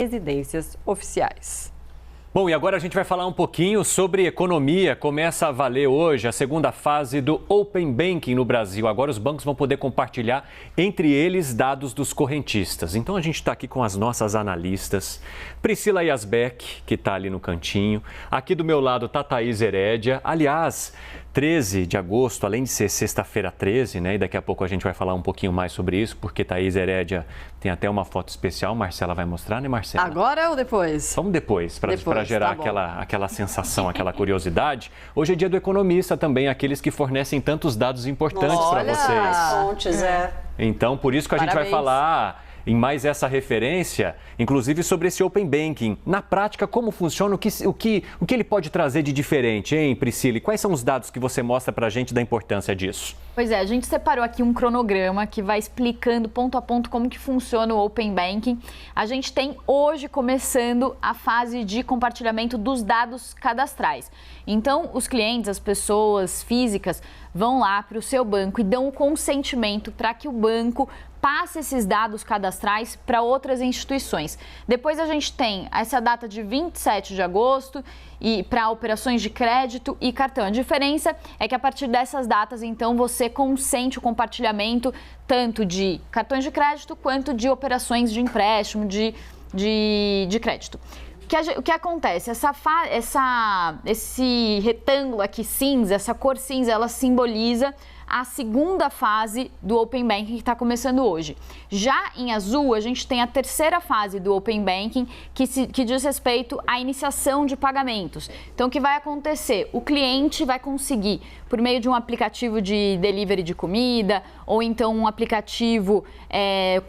residências oficiais. Bom, e agora a gente vai falar um pouquinho sobre economia. Começa a valer hoje a segunda fase do Open Banking no Brasil. Agora os bancos vão poder compartilhar entre eles dados dos correntistas. Então a gente está aqui com as nossas analistas. Priscila Yasbeck, que está ali no cantinho. Aqui do meu lado está Thaís Herédia. Aliás, 13 de agosto, além de ser sexta-feira 13, né? E daqui a pouco a gente vai falar um pouquinho mais sobre isso, porque Thaís Herédia tem até uma foto especial. Marcela vai mostrar, né, Marcela? Agora ou depois? Vamos depois, para gerar aquela sensação, aquela curiosidade. Hoje é dia do economista também, aqueles que fornecem tantos dados importantes para vocês. Fontes, Então, por isso que a gente vai falar em mais essa referência, inclusive sobre esse Open Banking. Na prática, como funciona, o que ele pode trazer de diferente, hein, Priscila? E quais são os dados que você mostra para a gente da importância disso? Pois é, a gente separou aqui um cronograma que vai explicando ponto a ponto como que funciona o Open Banking. A gente tem hoje começando a fase de compartilhamento dos dados cadastrais. Então, os clientes, as pessoas físicas, vão lá para o seu banco e dão o consentimento para que o banco passe esses dados cadastrais para outras instituições. Depois a gente tem essa data de 27 de agosto e para operações de crédito e cartão. A diferença é que a partir dessas datas, então, você consente o compartilhamento tanto de cartões de crédito quanto de operações de empréstimo, de crédito. O que acontece? Esse retângulo aqui cinza, essa cor cinza, ela simboliza a segunda fase do Open Banking que está começando hoje. Já em azul, a gente tem a terceira fase do Open Banking que diz respeito à iniciação de pagamentos. Então, o que vai acontecer? O cliente vai conseguir, por meio de um aplicativo de delivery de comida ou então um aplicativo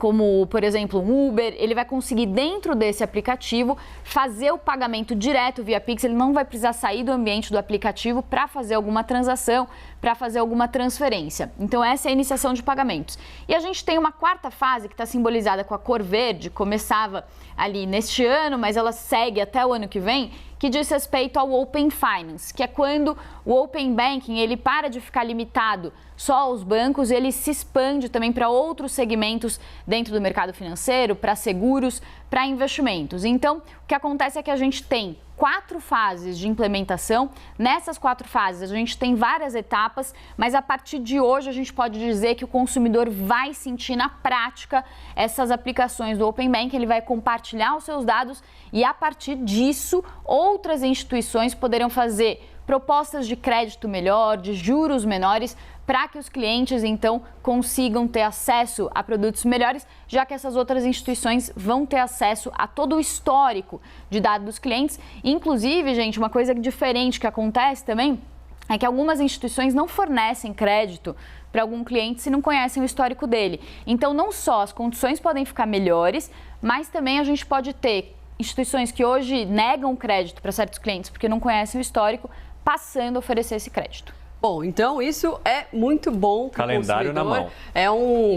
como, por exemplo, um Uber, ele vai conseguir dentro desse aplicativo fazer o pagamento direto via Pix, ele não vai precisar sair do ambiente do aplicativo para fazer alguma transação, para fazer alguma transferência. Então, essa é a iniciação de pagamentos. E a gente tem uma quarta fase que está simbolizada com a cor verde, começava ali neste ano, mas ela segue até o ano que vem, que diz respeito ao Open Finance, que é quando o Open Banking ele para de ficar limitado só aos bancos, ele se expande também para outros segmentos dentro do mercado financeiro, para seguros, para investimentos. Então, o que acontece é que a gente tem 4 fases de implementação. Nessas 4 fases, a gente tem várias etapas, mas a partir de hoje a gente pode dizer que o consumidor vai sentir na prática essas aplicações do Open Banking, ele vai compartilhar os seus dados e a partir disso outras instituições poderão fazer propostas de crédito melhor, de juros menores, para que os clientes, então, consigam ter acesso a produtos melhores, já que essas outras instituições vão ter acesso a todo o histórico de dados dos clientes. Inclusive, gente, uma coisa diferente que acontece também é que algumas instituições não fornecem crédito para algum cliente se não conhecem o histórico dele. Então, não só as condições podem ficar melhores, mas também a gente pode ter instituições que hoje negam crédito para certos clientes porque não conhecem o histórico, passando a oferecer esse crédito. Bom, então isso é muito bom para o calendário na mão.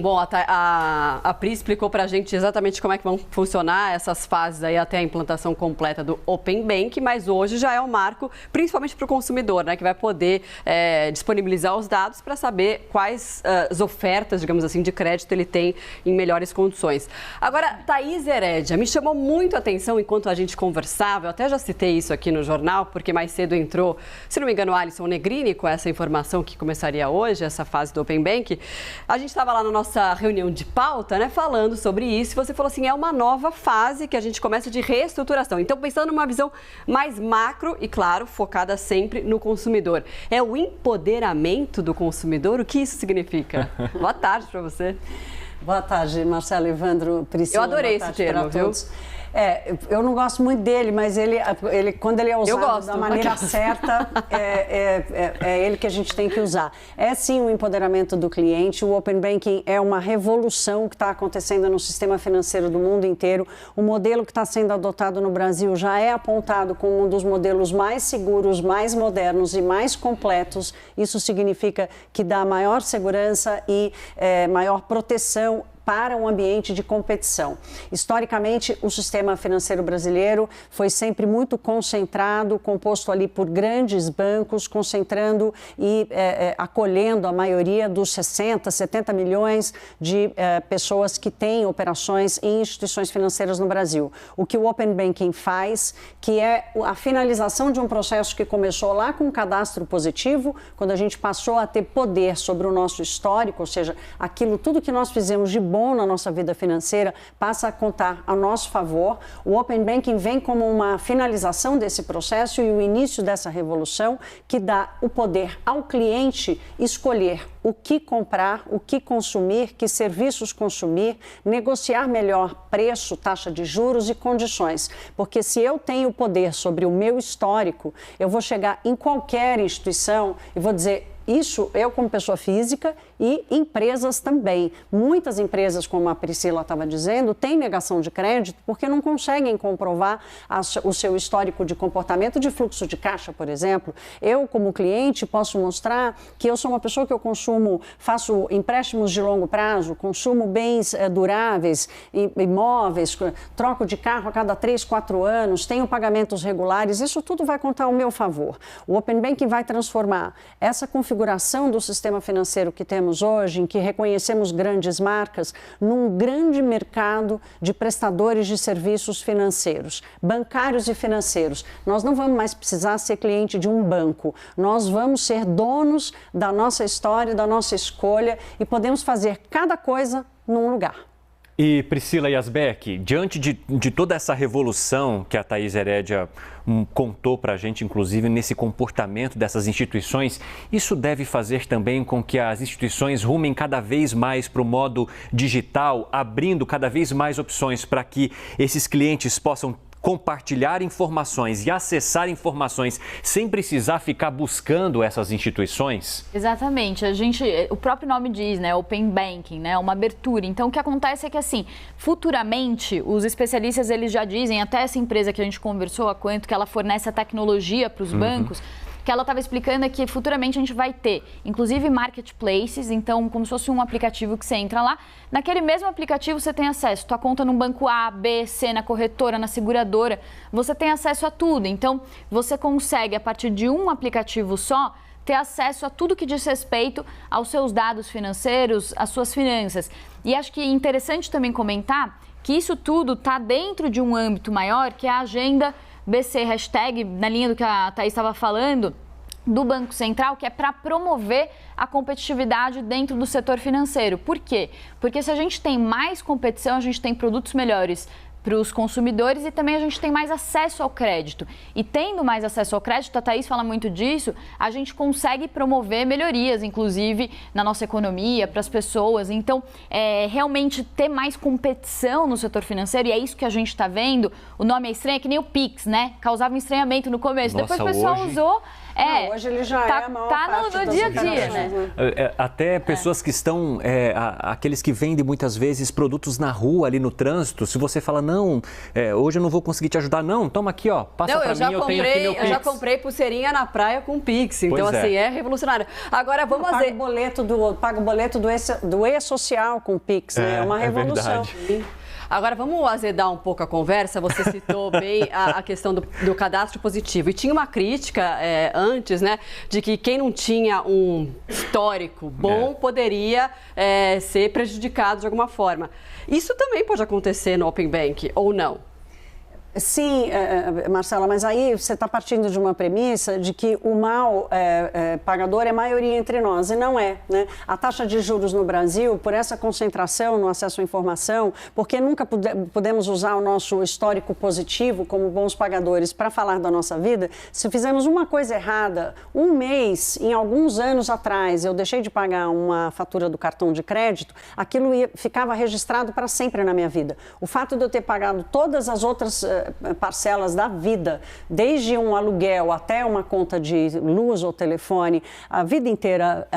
Bom, a Pri explicou para a gente exatamente como é que vão funcionar essas fases aí até a implantação completa do Open Bank, mas hoje já é um marco, principalmente para o consumidor, né, que vai poder disponibilizar os dados para saber quais as ofertas, digamos assim, de crédito ele tem em melhores condições. Agora, Thaís Herédia, me chamou muito a atenção enquanto a gente conversava, eu até já citei isso aqui no jornal, porque mais cedo entrou, se não me engano, Alisson Negrini com essa informação que começaria hoje, essa fase do Open Bank. A gente estava lá na nossa reunião de pauta, né, falando sobre isso, e você falou assim, é uma nova fase que a gente começa de reestruturação. Então, pensando numa visão mais macro e, claro, focada sempre no consumidor. É o empoderamento do consumidor? O que isso significa? Boa tarde para você. Boa tarde, Marcelo, Evandro, Priscila. Eu adorei esse termo, viu? Eu não gosto muito dele, mas ele quando ele é usado da maneira certa, é ele que a gente tem que usar. É sim o empoderamento do cliente, o Open Banking é uma revolução que está acontecendo no sistema financeiro do mundo inteiro. O modelo que está sendo adotado no Brasil já é apontado como um dos modelos mais seguros, mais modernos e mais completos. Isso significa que dá maior segurança e maior proteção para um ambiente de competição. Historicamente, o sistema financeiro brasileiro foi sempre muito concentrado, composto ali por grandes bancos, concentrando e acolhendo a maioria dos 60, 70 milhões de pessoas que têm operações em instituições financeiras no Brasil. O que o Open Banking faz, que é a finalização de um processo que começou lá com um cadastro positivo, quando a gente passou a ter poder sobre o nosso histórico, ou seja, tudo que nós fizemos de bom na nossa vida financeira passa a contar a nosso favor. O Open Banking vem como uma finalização desse processo e o início dessa revolução que dá o poder ao cliente escolher o que comprar, o que consumir, que serviços consumir, negociar melhor preço, taxa de juros e condições. Porque se eu tenho poder sobre o meu histórico, eu vou chegar em qualquer instituição e vou dizer: isso eu como pessoa física e empresas também. Muitas empresas, como a Priscila estava dizendo, têm negação de crédito porque não conseguem comprovar o seu histórico de comportamento de fluxo de caixa, por exemplo. Eu, como cliente, posso mostrar que eu sou uma pessoa que eu consumo, faço empréstimos de longo prazo, consumo bens duráveis, imóveis, troco de carro a cada 3, 4 anos, tenho pagamentos regulares, isso tudo vai contar ao meu favor. O Open Banking vai transformar essa configuração do sistema financeiro que temos hoje, em que reconhecemos grandes marcas, num grande mercado de prestadores de serviços financeiros, bancários e financeiros. Nós não vamos mais precisar ser cliente de um banco, nós vamos ser donos da nossa história, da nossa escolha e podemos fazer cada coisa num lugar. E Priscila Yazbek, diante de toda essa revolução que a Thaís Herédia contou para a gente, inclusive nesse comportamento dessas instituições, isso deve fazer também com que as instituições rumem cada vez mais para o modo digital, abrindo cada vez mais opções para que esses clientes possam compartilhar informações e acessar informações sem precisar ficar buscando essas instituições? Exatamente. O próprio nome diz, né? Open Banking, né? Uma abertura. Então, o que acontece é que, assim, futuramente, os especialistas, eles já dizem, até essa empresa que a gente conversou, a Quanto, que ela fornece a tecnologia para os bancos, que ela estava explicando é que futuramente a gente vai ter, inclusive, marketplaces, então, como se fosse um aplicativo que você entra lá, naquele mesmo aplicativo você tem acesso, tua conta no banco A, B, C, na corretora, na seguradora, você tem acesso a tudo, então, você consegue, a partir de um aplicativo só, ter acesso a tudo que diz respeito aos seus dados financeiros, às suas finanças. E acho que é interessante também comentar que isso tudo está dentro de um âmbito maior, que é a agenda BC, hashtag, na linha do que a Thaís estava falando, do Banco Central, que é para promover a competitividade dentro do setor financeiro. Por quê? Porque se a gente tem mais competição, a gente tem produtos melhores para os consumidores e também a gente tem mais acesso ao crédito. E tendo mais acesso ao crédito, a Thaís fala muito disso, a gente consegue promover melhorias, inclusive na nossa economia, para as pessoas. Então, realmente ter mais competição no setor financeiro, e é isso que a gente está vendo. O nome é estranho, é que nem o Pix, né? Causava um estranhamento no começo. Nossa, depois o pessoal usou. Não, hoje ele já é a maior parte no dia a dia, né? Até pessoas que estão, aqueles que vendem muitas vezes produtos na rua, ali no trânsito, se você fala, não, hoje eu não vou conseguir te ajudar, não, toma aqui, ó, passa pra mim, eu tenho aqui meu Pix. Eu já comprei pulseirinha na praia com Pix, então assim, é revolucionário. Agora vamos fazer... Paga o boleto do E-Social com Pix, né? É uma revolução. Agora, vamos azedar um pouco a conversa. Você citou bem a questão do cadastro positivo. E tinha uma crítica antes, né, de que quem não tinha um histórico bom poderia ser prejudicado de alguma forma. Isso também pode acontecer no Open Bank, ou não? Sim, Marcela, mas aí você está partindo de uma premissa de que o mal pagador é maioria entre nós, e não é, né? A taxa de juros no Brasil, por essa concentração no acesso à informação, porque nunca podemos usar o nosso histórico positivo como bons pagadores para falar da nossa vida, se fizermos uma coisa errada, um mês, em alguns anos atrás, eu deixei de pagar uma fatura do cartão de crédito, aquilo ficava registrado para sempre na minha vida. O fato de eu ter pagado todas as outras parcelas da vida, desde um aluguel até uma conta de luz ou telefone, a vida inteira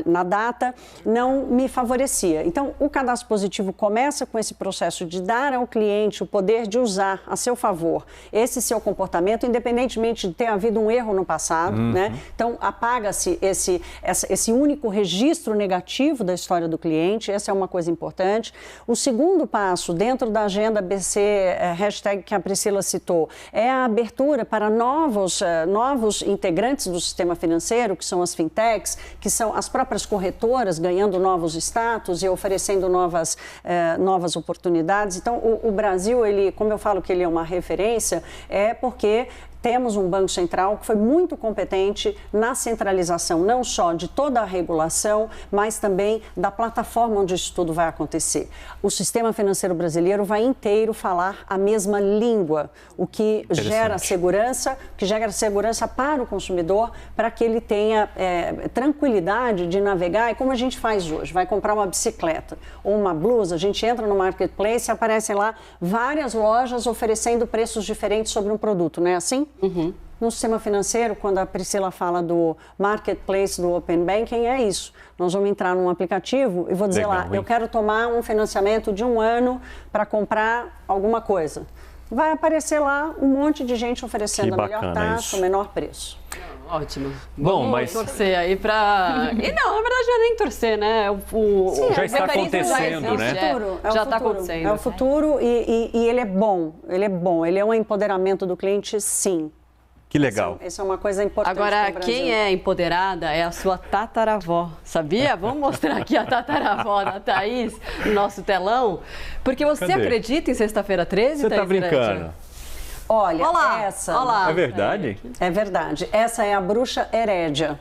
na data, não me favorecia. Então, o cadastro positivo começa com esse processo de dar ao cliente o poder de usar a seu favor esse seu comportamento, independentemente de ter havido um erro no passado, né? Então, apaga-se esse único registro negativo da história do cliente, essa é uma coisa importante. O segundo passo, dentro da agenda BC, hashtag que a Priscila citou, é a abertura para novos integrantes do sistema financeiro, que são as fintechs, que são as próprias corretoras ganhando novos status e oferecendo novas oportunidades. Então, o Brasil, como eu falo que ele é uma referência, é porque temos um Banco Central que foi muito competente na centralização, não só de toda a regulação, mas também da plataforma onde isso tudo vai acontecer. O sistema financeiro brasileiro vai inteiro falar a mesma língua, o que gera segurança, para o consumidor, para que ele tenha tranquilidade de navegar. E como a gente faz hoje, vai comprar uma bicicleta ou uma blusa, a gente entra no marketplace e aparecem lá várias lojas oferecendo preços diferentes sobre um produto, não é assim? Uhum. No sistema financeiro, quando a Priscila fala do marketplace, do Open Banking, é isso. Nós vamos entrar num aplicativo e vou dizer eu quero tomar um financiamento de 1 ano para comprar alguma coisa. Vai aparecer lá um monte de gente oferecendo a melhor taxa, o menor preço. Ótimo. Vamos torcer aí para... E não, na verdade não é nem torcer, né? Sim, já está acontecendo, né? Já está acontecendo. É o futuro e ele é bom. Ele é um empoderamento do cliente, sim. Que legal. Isso é uma coisa importante. Agora, quem é empoderada é a sua tataravó, sabia? Vamos mostrar aqui a tataravó da Thaís no nosso telão. Porque você acredita em sexta-feira 13, Você Thaís? Tá brincando? Olha, essa... É verdade? É verdade. Essa é a bruxa Herédia.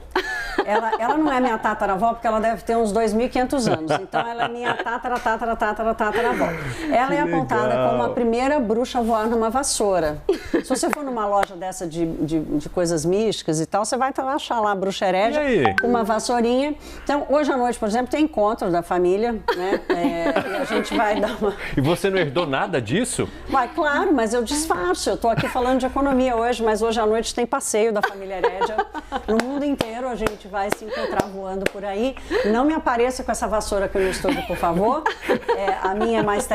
Ela não é minha tataravó porque ela deve ter uns 2.500 anos. Então, ela é minha tataravó. Ela é apontada como a primeira bruxa a voar numa vassoura. Se você for numa loja dessa de coisas místicas e tal, você vai achar lá a bruxa Herédia com uma vassourinha. Então, hoje à noite, por exemplo, tem encontro da família, né? E a gente vai dar uma... E você não herdou nada disso? Claro, mas eu disfarço. Eu estou aqui falando de economia hoje, mas hoje à noite tem passeio da família Herédia. No mundo inteiro a gente vai se encontrar voando por aí. Não me apareça com essa vassoura aqui no estúdio, por favor. A minha é mais